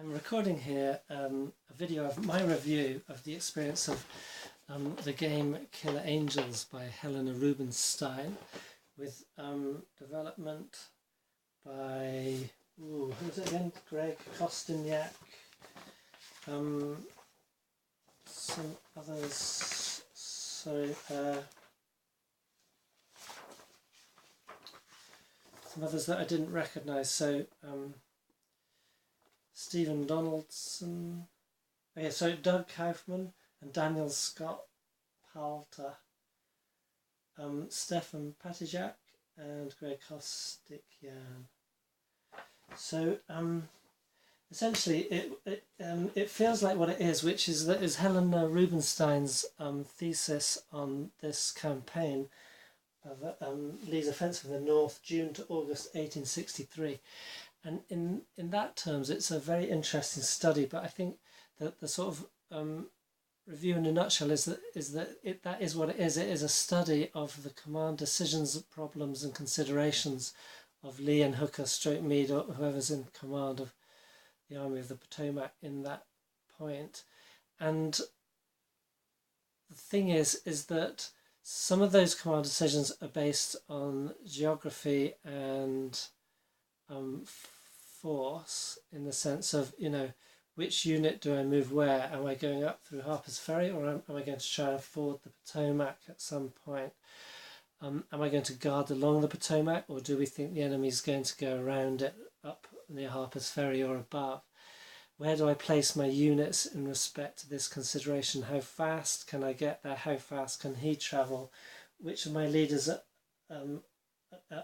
I'm recording here a video of my review of the experience of the game Killer Angels by Helena Rubinstein, with development by, who's it again? Greg Kosteniak, some others, some others that I didn't recognise, so Stephen Donaldson, Doug Kaufman and Daniel Scott Palter, Stefan Patijak and Greg Kosteniak. So essentially it feels like what it is, which is Helena Rubinstein's thesis on this campaign of Lee's offensive in the North, June to August 1863. And in that terms, it's a very interesting study. But I think that the sort of review in a nutshell is that that is what it is. It is a study of the command decisions, problems, and considerations of Lee and Hooker, Meade, or whoever's in command of the Army of the Potomac in that point. And the thing is that some of those command decisions are based on geography and force, in the sense of, which unit do I move where? Am I going up through Harper's Ferry, or am I going to try and ford the Potomac at some point? Am I going to guard along the Potomac, or do we think the enemy's going to go around it up near Harper's Ferry or above? Where do I place my units in respect to this consideration? How fast can I get there? How fast can he travel? Which of my leaders are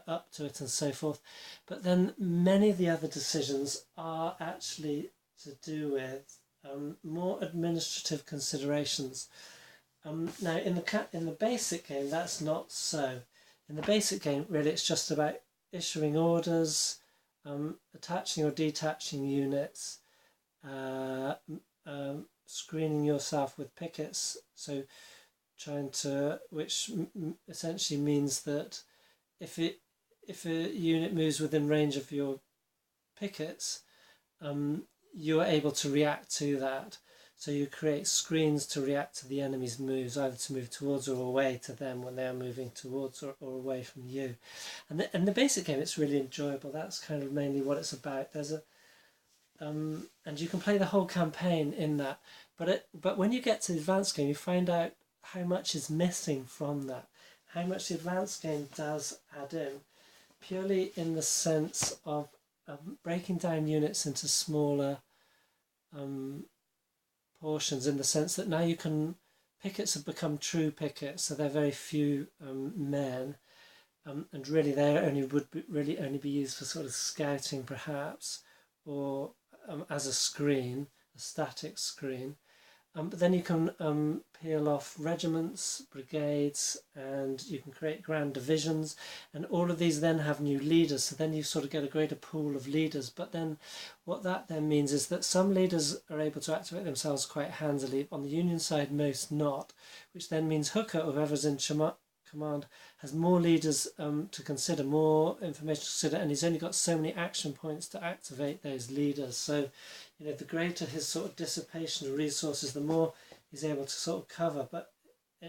up to it, and so forth. But then many of the other decisions are actually to do with more administrative considerations. Now in the basic game, that's not so. In the basic game, really, it's just about issuing orders, attaching or detaching units, screening yourself with pickets, so which essentially means that if a unit moves within range of your pickets, you're able to react to that. So you create screens to react to the enemy's moves, either to move towards or away to them when they are moving towards or away from you. And in the basic game, it's really enjoyable. That's kind of mainly what it's about. There's and you can play the whole campaign in that. But when you get to the advanced game, you find out how much is missing from that. How much the advanced game does add in, purely in the sense of breaking down units into smaller portions, in the sense that now pickets have become true pickets, so they're very few men, and really they would only be used for sort of scouting perhaps, or as a screen, a static screen. But then you can peel off regiments, brigades, and you can create grand divisions, and all of these then have new leaders, so then you sort of get a greater pool of leaders. But then what that then means is that some leaders are able to activate themselves quite handily, on the Union side most not, which then means Hooker, or whoever's in command, has more leaders to consider, more information to consider, and he's only got so many action points to activate those leaders. So the greater his sort of dissipation of resources, the more he's able to sort of cover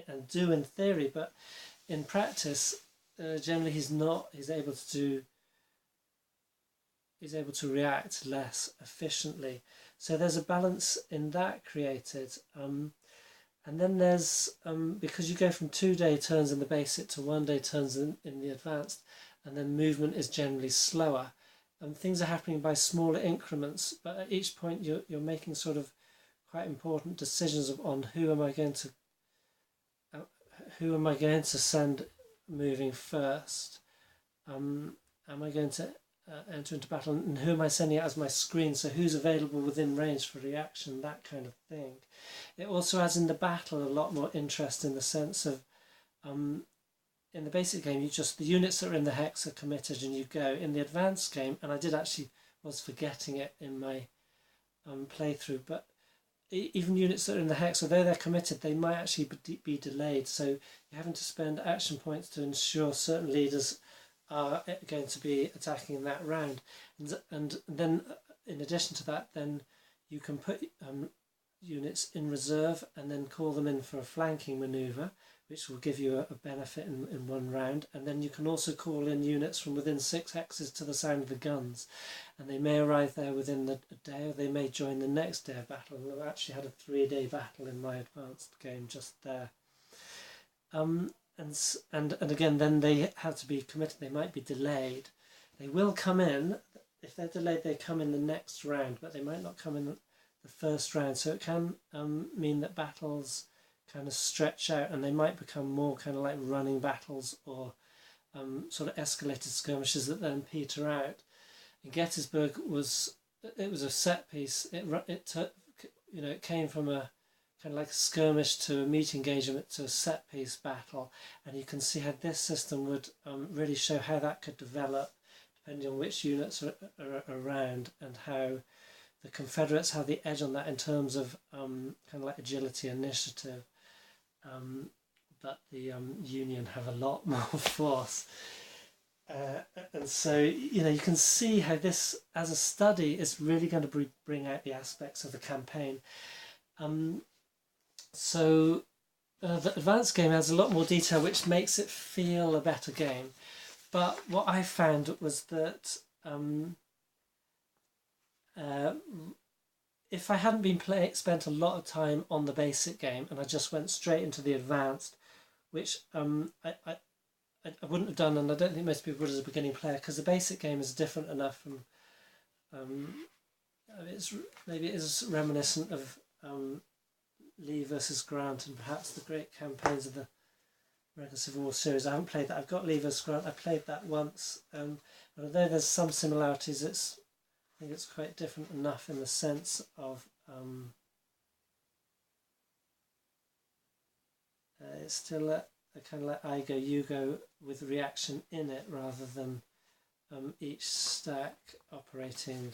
and do in theory, but in practice generally he's able to react less efficiently. So there's a balance in that created. And then there's, because you go from 2-day turns in the basic to 1-day turns in the advanced, and then movement is generally slower, and things are happening by smaller increments, but at each point you're making sort of quite important decisions on who am I going to send moving first. Am I going to enter into battle, and who am I sending out as my screen, so who's available within range for reaction, that kind of thing. It also adds in the battle a lot more interest, in the sense of in the basic game the units that are in the hex are committed and you go. In the advanced game, and I was forgetting it in my playthrough, but even units that are in the hex, although they're committed, they might actually be delayed, so you're having to spend action points to ensure certain leaders are going to be attacking in that round. And then in addition to that, then you can put units in reserve and then call them in for a flanking manoeuvre, which will give you a benefit in one round. And then you can also call in units from within 6 hexes to the sound of the guns, and they may arrive there within a day, or they may join the next day of battle. And I've actually had a 3-day battle in my advanced game just there. And again, then they have to be committed. They might be delayed. They will come in. If they're delayed, they come in the next round, but they might not come in the first round. So it can mean that battles kind of stretch out, and they might become more kind of like running battles, or sort of escalated skirmishes that then peter out. And Gettysburg was a set piece. It came from a kind of like a skirmish to a meat engagement to a set piece battle, and you can see how this system would really show how that could develop depending on which units are around, and how the Confederates have the edge on that in terms of kind of like agility, initiative, but the Union have a lot more force. And so, you can see how this, as a study, is really going to bring out the aspects of the campaign. So the advanced game has a lot more detail, which makes it feel a better game. But what I found was that if I hadn't been spent a lot of time on the basic game, and I just went straight into the advanced, which I wouldn't have done, and I don't think most people would as a beginning player, because the basic game is different enough from maybe it is reminiscent of Lee versus Grant and perhaps the great campaigns of the American Civil War series. I haven't played that. I've got Lee versus Grant. I played that once, and although there's some similarities, I think it's quite different enough in the sense of it's still a kind of like I go, you go with reaction in it, rather than each stack operating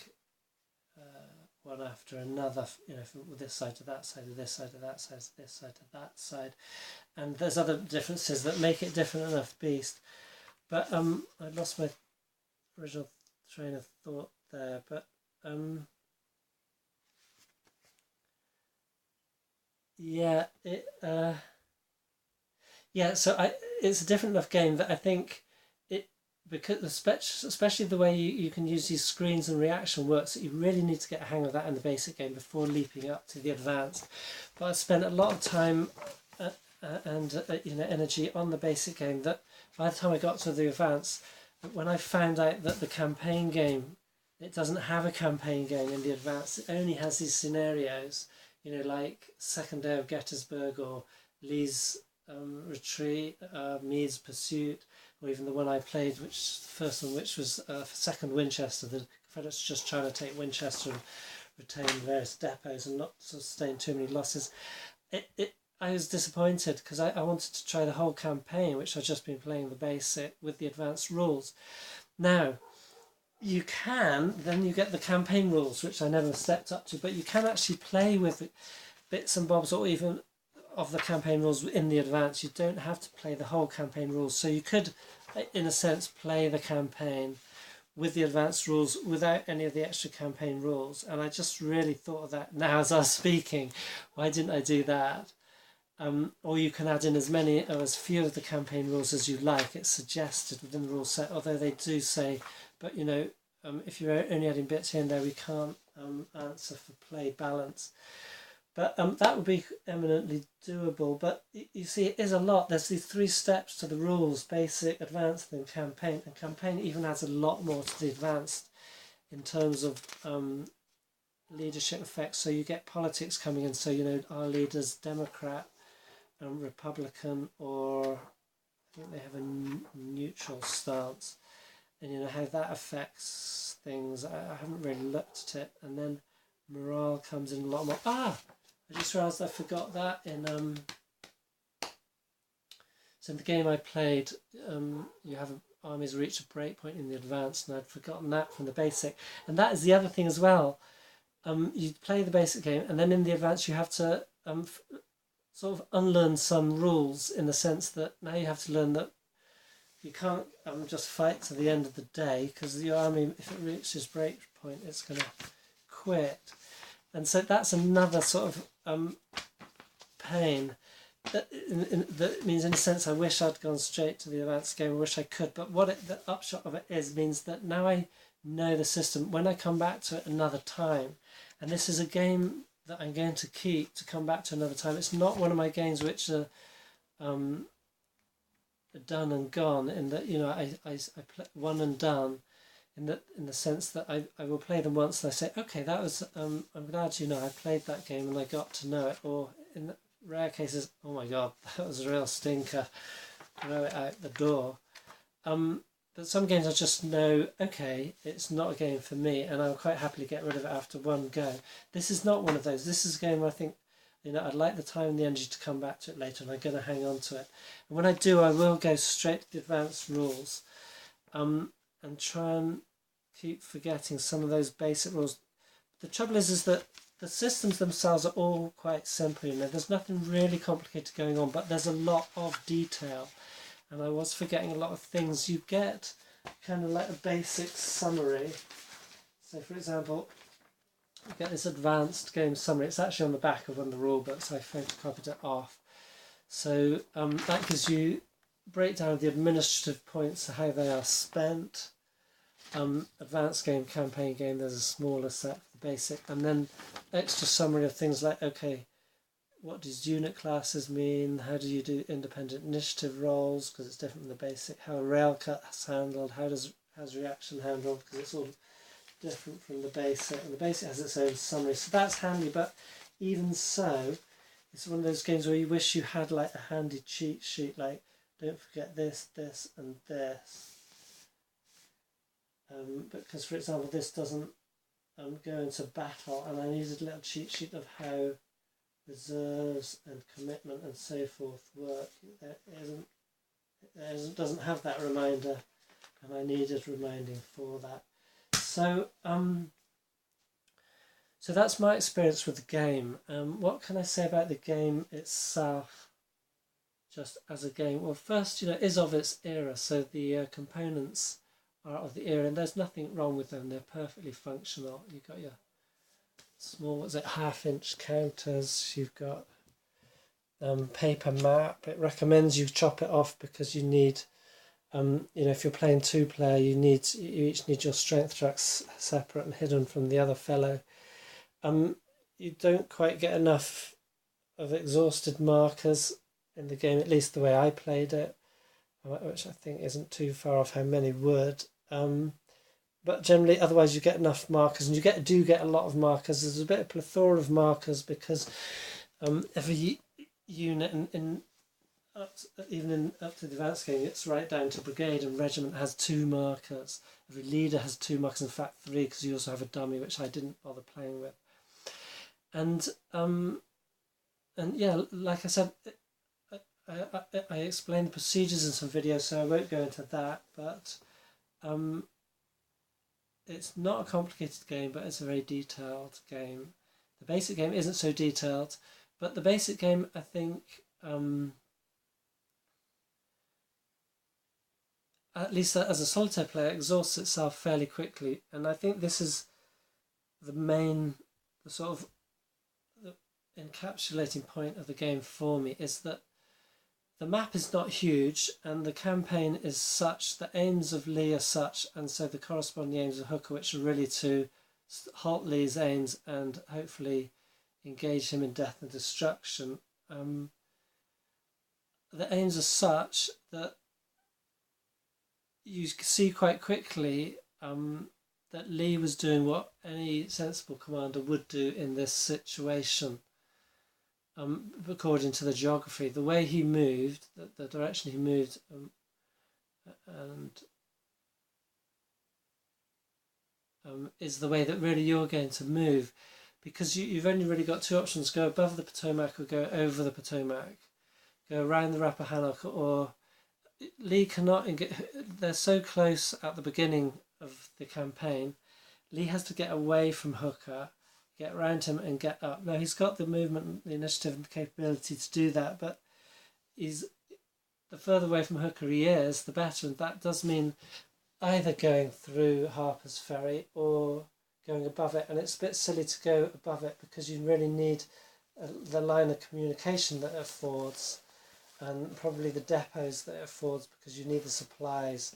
one after another, from this side to that side, this side to that side, this side to that side. And there's other differences that make it different enough beast. But I lost my original train of thought there, but so it's a different enough game that I think because especially the way you can use these screens and reaction works, that you really need to get a hang of that in the basic game before leaping up to the advanced. But I spent a lot of time and energy on the basic game, that by the time I got to the advanced, when I found out that the campaign game, it doesn't have a campaign game in the advanced, it only has these scenarios, like Second Day of Gettysburg, or Lee's retreat, Meade's pursuit, or even the one I played, the first one, which was Second Winchester. The Confederates just trying to take Winchester and retain various depots and not sustain too many losses. I was disappointed, because I wanted to try the whole campaign, which I've just been playing the basic with the advanced rules. Now, you get the campaign rules, which I never stepped up to, but you can actually play with bits and bobs, or even of the campaign rules in the advance. You don't have to play the whole campaign rules, so you could, in a sense, play the campaign with the advanced rules without any of the extra campaign rules. And I just really thought of that now as I was speaking. Why didn't I do that? Or you can add in as many or as few of the campaign rules as you like. It's suggested within the rule set, although they do say, but if you're only adding bits here and there, we can't answer for play balance. But that would be eminently doable. But you see, it is a lot. There's these 3 steps to the rules: basic, advanced, and campaign. And campaign even adds a lot more to the advanced in terms of leadership effects. So you get politics coming in. So, our leader's Democrat, Republican, or I think they have a neutral stance. And how that affects things. I haven't really looked at it. And then morale comes in a lot more. I just realised I forgot that in so in the game I played, you have armies reach a breakpoint in the advanced, and I'd forgotten that from the basic. And that is the other thing as well. You play the basic game, and then in the advanced you have to sort of unlearn some rules, in the sense that now you have to learn that you can't just fight to the end of the day, because the army, if it reaches breakpoint, it's going to quit. And so that's another sort of pain. That means, in a sense, I wish I'd gone straight to the advanced game. I wish I could. But the upshot of it is means that now I know the system. When I come back to it another time, and this is a game that I'm going to keep to come back to another time. It's not one of my games which are done and gone. In that, you know, I play one and done. In the sense that I will play them once and I say, okay, that was I'm glad, you know, I played that game and I got to know it. Or in rare cases, oh my god, that was a real stinker, throw it out the door. But some games I just know, okay, it's not a game for me, and I'll quite happily get rid of it after one go. This is not one of those. This is a game where I think, you know, I'd like the time and the energy to come back to it later, and I'm going to hang on to it. And when I do, I will go straight to the advanced rules, and try and keep forgetting some of those basic rules. The trouble is that the systems themselves are all quite simple. You know, there's nothing really complicated going on, but there's a lot of detail, and I was forgetting a lot of things. You get kind of like a basic summary. So, for example, you get this advanced game summary. It's actually on the back of one of the rule books. I photocopied it off. So that gives you breakdown of the administrative points, how they are spent. Advanced game, campaign game, there's a smaller set for the basic, and then extra summary of things like, okay, what does unit classes mean, how do you do independent initiative roles, because it's different from the basic, how a railcut is handled, how's reaction handled, because it's all different from the basic, and the basic has its own summary, so that's handy. But even so, it's one of those games where you wish you had like a handy cheat sheet, like don't forget this, this and this. Because, for example, this doesn't go into battle, and I needed a little cheat sheet of how reserves and commitment and so forth work. It doesn't have that reminder, and I needed reminding for that. So, so that's my experience with the game. What can I say about the game itself, just as a game? Well, first, you know, it is of its era, so the components are of the era, and there's nothing wrong with them. They're perfectly functional. You've got your small, half-inch counters. You've got paper map. It recommends you chop it off because you need, you know, if you're playing two-player, you each need your strength tracks separate and hidden from the other fellow. You don't quite get enough of exhausted markers in the game, at least the way I played it, which I think isn't too far off how many would. But generally, otherwise, you get enough markers, and you do get a lot of markers. There's a bit of plethora of markers because every unit even up to the advanced game, it's right down to brigade and regiment has 2 markers. Every leader has 2 markers. In fact, 3, because you also have a dummy, which I didn't bother playing with. And yeah, like I said, I explained the procedures in some videos, so I won't go into that, but it's not a complicated game, but it's a very detailed game. The basic game isn't so detailed, but the basic game, I think, at least as a solitaire player, exhausts itself fairly quickly, and I think this is the sort of the encapsulating point of the game for me, is that the map is not huge, and the campaign is such, the aims of Lee are such, and so the corresponding aims of Hooker, which are really to halt Lee's aims and hopefully engage him in death and destruction. The aims are such that you see quite quickly that Lee was doing what any sensible commander would do in this situation. According to the geography, the way he moved, the direction he moved, is the way that really you're going to move, because you've only really got 2 options: go above the Potomac or go over the Potomac, go around the Rappahannock, or Lee cannot. They're so close at the beginning of the campaign. Lee has to get away from Hooker, get around him and get up. Now, he's got the movement, the initiative and the capability to do that, but the further away from Hooker he is, the better, and that does mean either going through Harper's Ferry or going above it, and it's a bit silly to go above it because you really need the line of communication that it affords, and probably the depots that it affords, because you need the supplies.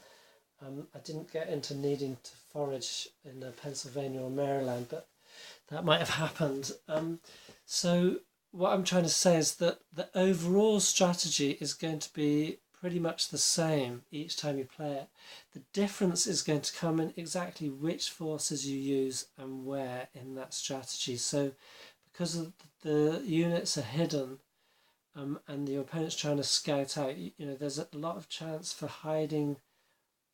I didn't get into needing to forage in Pennsylvania or Maryland, but that might have happened. So what I'm trying to say is that the overall strategy is going to be pretty much the same each time you play it. The difference is going to come in exactly which forces you use and where in that strategy. So because the units are hidden, and your opponent's trying to scout out, there's a lot of chance for hiding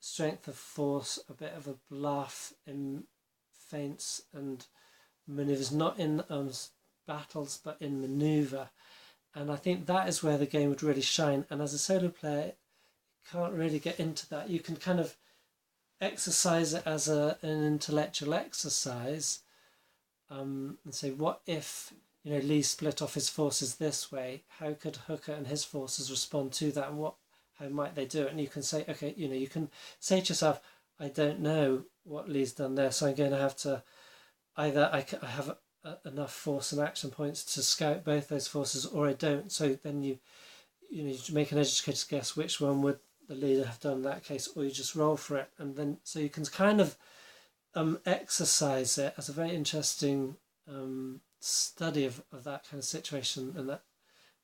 strength of force, a bit of a bluff in feints and maneuvers, not in battles but in maneuver. And I think that is where the game would really shine. And as a solo player, you can't really get into that. You can kind of exercise it as an intellectual exercise, and say, what if Lee split off his forces this way? How could Hooker and his forces respond to that, and how might they do it? And you can say, okay, you can say to yourself, I don't know what Lee's done there, so I'm going to have to either I have enough force and action points to scout both those forces, or I don't. So then you make an educated guess which one would the leader have done in that case, or you just roll for it, and then so you can kind of exercise it as a very interesting study of that kind of situation, and that.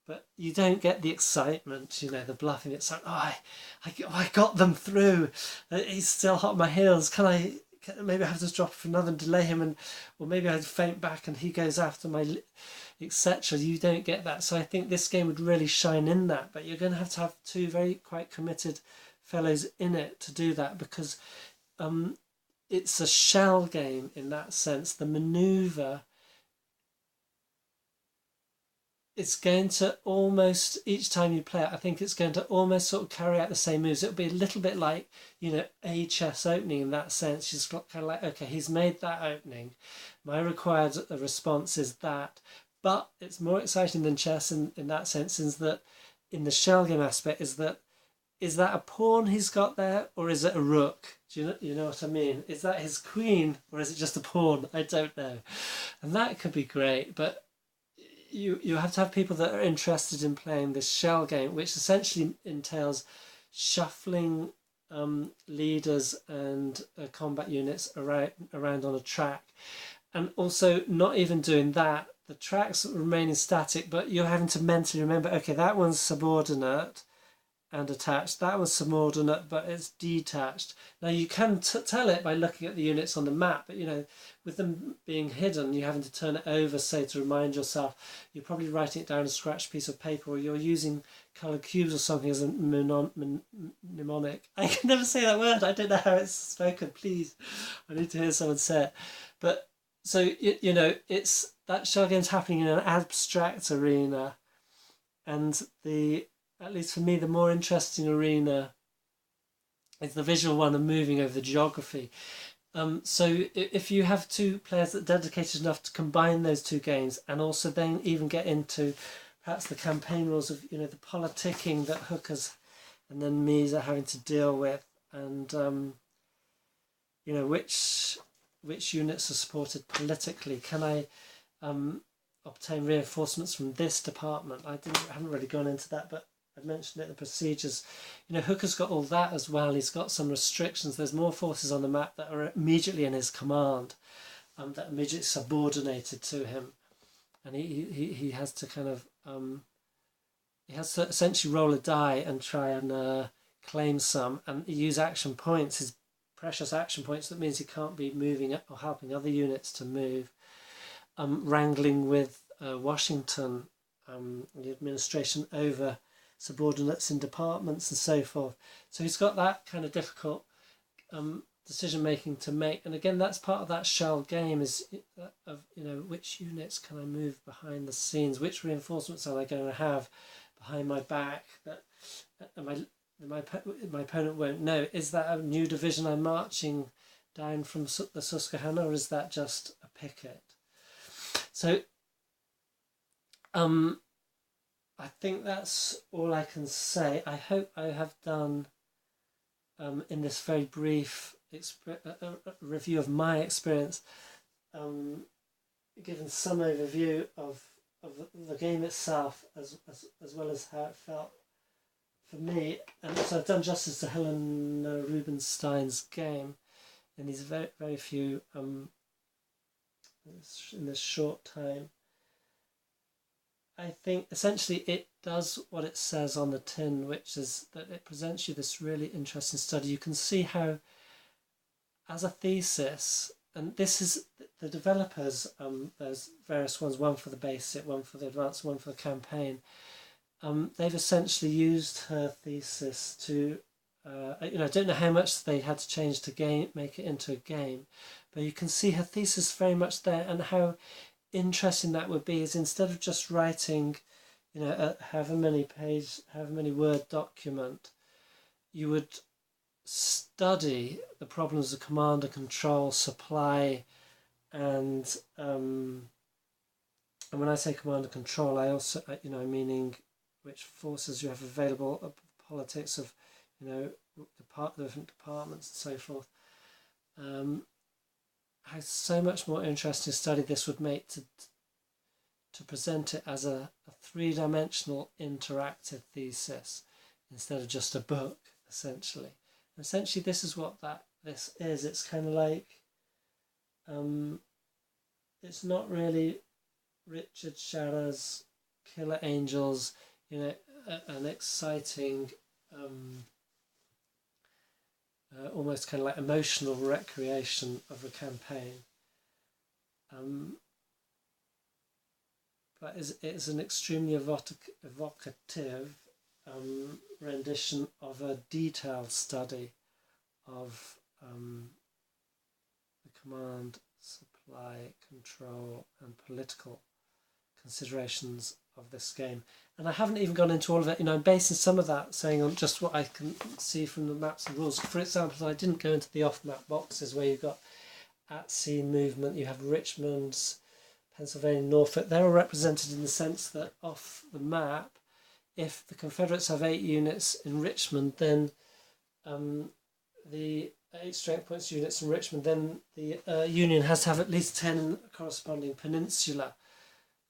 But you don't get the excitement, the bluffing. It's like, I got them through. He's still hot on my heels. Maybe I have to drop for another and delay him, or maybe I'd feint back and he goes after my, etc. You don't get that. So I think this game would really shine in that. But you're going to have two quite committed fellows in it to do that, because it's a shell game in that sense. The maneuver, it's going to almost, each time you play it, I think it's going to almost sort of carry out the same moves. It'll be a little bit like, a chess opening in that sense. You're just kind of like, okay, he's made that opening. My required response is that. But it's more exciting than chess in that sense, is that in the shell game aspect, is that a pawn he's got there, or is it a rook? Do you know what I mean? Is that his queen, or is it just a pawn? I don't know. And that could be great, but you have to have people that are interested in playing this shell game, which essentially entails shuffling leaders and combat units around on a track, and also not even doing that. The tracks remaining static, but you're having to mentally remember, okay, that one's subordinate and attached, that was subordinate but it's detached. Now you can tell it by looking at the units on the map, but with them being hidden, you're having to turn it over, say, to remind yourself. You're probably writing it down on a scratched piece of paper, or you're using coloured cubes or something as a mnemonic. I can never say that word. I don't know how it's spoken. Please, I need to hear someone say it. But so it's that shell game's happening in an abstract arena, and at least for me, the more interesting arena is the visual one and moving over the geography. So if you have two players that are dedicated enough to combine those two games, and also then even get into perhaps the campaign rules of the politicking that Hookers and then Mies are having to deal with, and which units are supported politically. Can I obtain reinforcements from this department? I haven't really gone into that, but I've mentioned it in the procedures. Hooker's got all that as well. He's got some restrictions. There's more forces on the map that are immediately in his command, that are immediately subordinated to him, and he has to kind of he has to essentially roll a die and try and claim some, and use action points, his precious action points. That means he can't be moving or helping other units to move. Wrangling with Washington, the administration over subordinates in departments and so forth. So he's got that kind of difficult decision making to make, and again, that's part of that shell game, is of which units can I move behind the scenes, which reinforcements am I going to have behind my back that my opponent won't know. Is that a new division I'm marching down from the Susquehanna, or is that just a picket? So I think that's all I can say. I hope I have done in this very brief review of my experience given some overview of the game itself, as well as how it felt for me. And so I've done justice to Helena Rubinstein's game in these very, very few, in this short time. I think essentially it does what it says on the tin, which is that it presents you this really interesting study. You can see how, as a thesis, and this is the developers, there's various ones, one for the basic, one for the advanced, one for the campaign. They've essentially used her thesis to, I don't know how much they had to change to make it into a game, but you can see her thesis very much there, and how interesting that would be is instead of just writing, a however many word document, you would study the problems of command and control, supply, and when I say command and control, I also, meaning which forces you have available, politics of, the different departments and so forth. How so much more interesting study this would make to present it as a three-dimensional interactive thesis instead of just a book, essentially. And essentially, this is what this is. It's kind of like, it's not really Richard Sharra's Killer Angels, an exciting, almost kind of like emotional recreation of a campaign. But it's an extremely evocative rendition of a detailed study of the command, supply, control, and political considerations of this game. And I haven't even gone into all of it. I'm basing some of that saying on just what I can see from the maps and rules. For example, I didn't go into the off-map boxes where you've got at-sea movement. You have Richmond's, Pennsylvania, Norfolk. They're all represented in the sense that off the map, if the Confederates have 8 units in Richmond, then the 8 strength points units in Richmond, then the Union has to have at least 10 corresponding peninsula.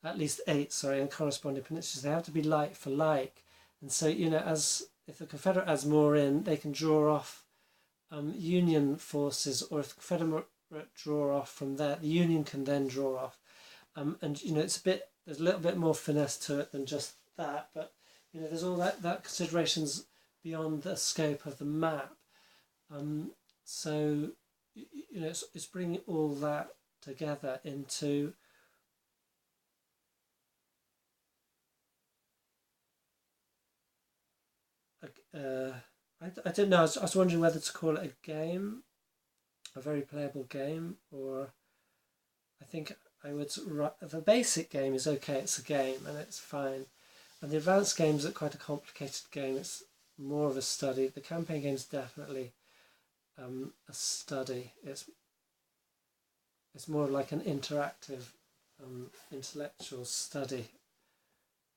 At least 8, in corresponding peninsulas. They have to be like for like. And so, as if the Confederate adds more in, they can draw off Union forces, or if the Confederate draw off from there, the Union can then draw off. And, there's a little bit more finesse to it than just that, but, there's all that considerations beyond the scope of the map. So, it's bringing all that together into I don't know. I was wondering whether to call it a game, a very playable game, or I think I would. The basic game is okay. It's a game and it's fine, and the advanced game is quite a complicated game. It's more of a study. The campaign game is definitely a study. It's more like an interactive, intellectual study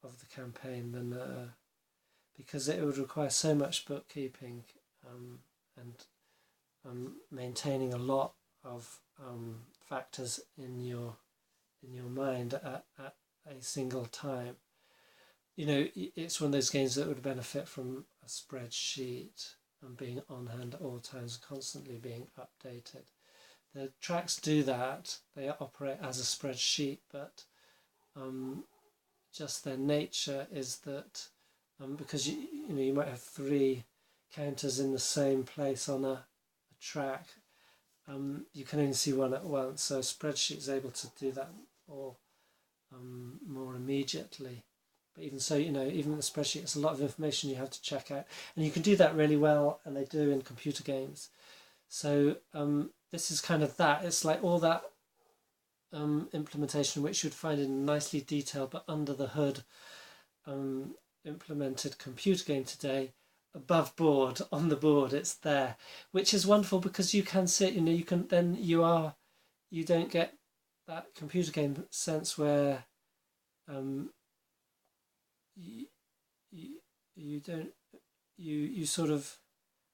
of the campaign than because it would require so much bookkeeping and maintaining a lot of factors in your mind at a single time. It's one of those games that would benefit from a spreadsheet and being on hand at all times, constantly being updated. The tracks do that; they operate as a spreadsheet, but just their nature is that. Because you might have 3 counters in the same place on a track, you can only see one at once. So a spreadsheet is able to do that all more immediately. But even so, even the spreadsheet, it's a lot of information you have to check out, and you can do that really well, and they do in computer games. So this is kind of that. It's like all that implementation, which you'd find in nicely detailed but under the hood implemented computer game today, above board, on the board, it's there, which is wonderful because you can sit, you can then you don't get that computer game sense where you don't sort of,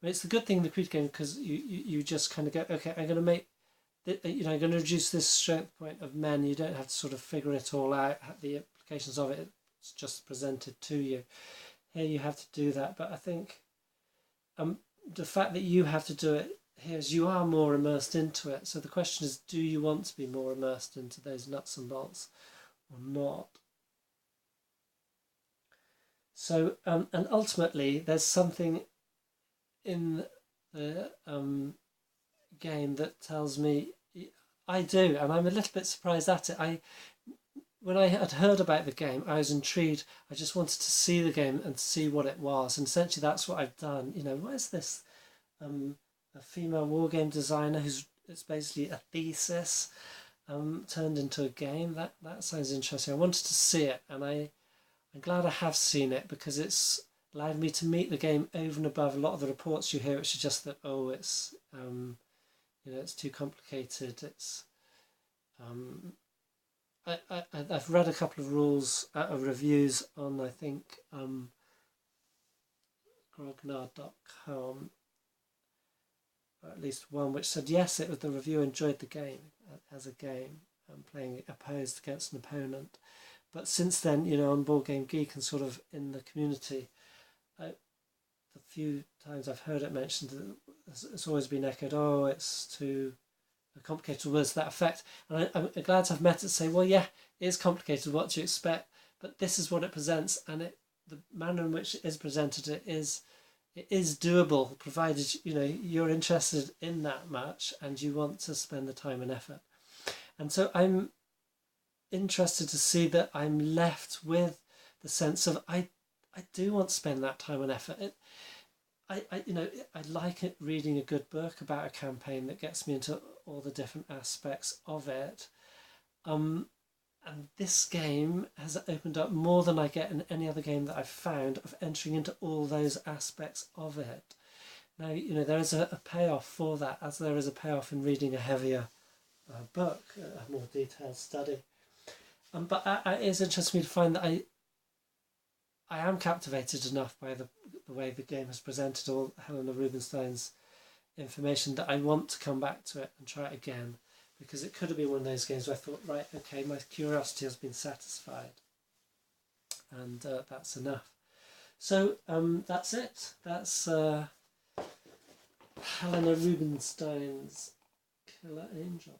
I mean, it's the good thing in the computer game because you just kind of go, okay, I'm going to make you know, going to reduce this strength point of men. You don't have to sort of figure it all out, the implications of it. It's just presented to you. Here you have to do that, but I think the fact that you have to do it here is you are more immersed into it. So the question is, do you want to be more immersed into those nuts and bolts or not? So, and ultimately, there's something in the game that tells me I do, and I'm a little bit surprised at it. When I had heard about the game, I was intrigued. I just wanted to see the game and see what it was, and essentially that's what I've done. You know, what is this? A female wargame designer it's basically a thesis turned into a game. That sounds interesting. I wanted to see it, and I'm glad I have seen it because it's allowed me to meet the game over and above a lot of the reports you hear, which are just that, oh, it's you know, it's too complicated. It's I've read a couple of rules reviews on, I think, grognard.com, or at least one which said yes, it was the reviewer enjoyed the game as a game, playing opposed against an opponent. But since then, you know, on Board Game Geek and sort of in the community, the few times I've heard it mentioned, it's always been echoed, oh, it's too complicated, words to that effect. And I'm glad to have met it say, well, yeah, it is complicated, what do you expect? But this is what it presents, and the manner in which it is presented, it is doable, provided, you know, you're interested in that much and you want to spend the time and effort. And so I'm interested to see that I'm left with the sense of I do want to spend that time and effort. I you know, I like it reading a good book about a campaign that gets me into all the different aspects of it. And this game has opened up more than I get in any other game that I've found of entering into all those aspects of it. Now, you know, there is a payoff for that, as there is a payoff in reading a heavier book, a more detailed study. But it is interesting to find that I am captivated enough by the way the game has presented all Helena Rubinstein's information that I want to come back to it and try it again, because it could have been one of those games where I thought, right, okay, my curiosity has been satisfied, and that's enough. So that's it. That's Helena Rubinstein's Killer Angel.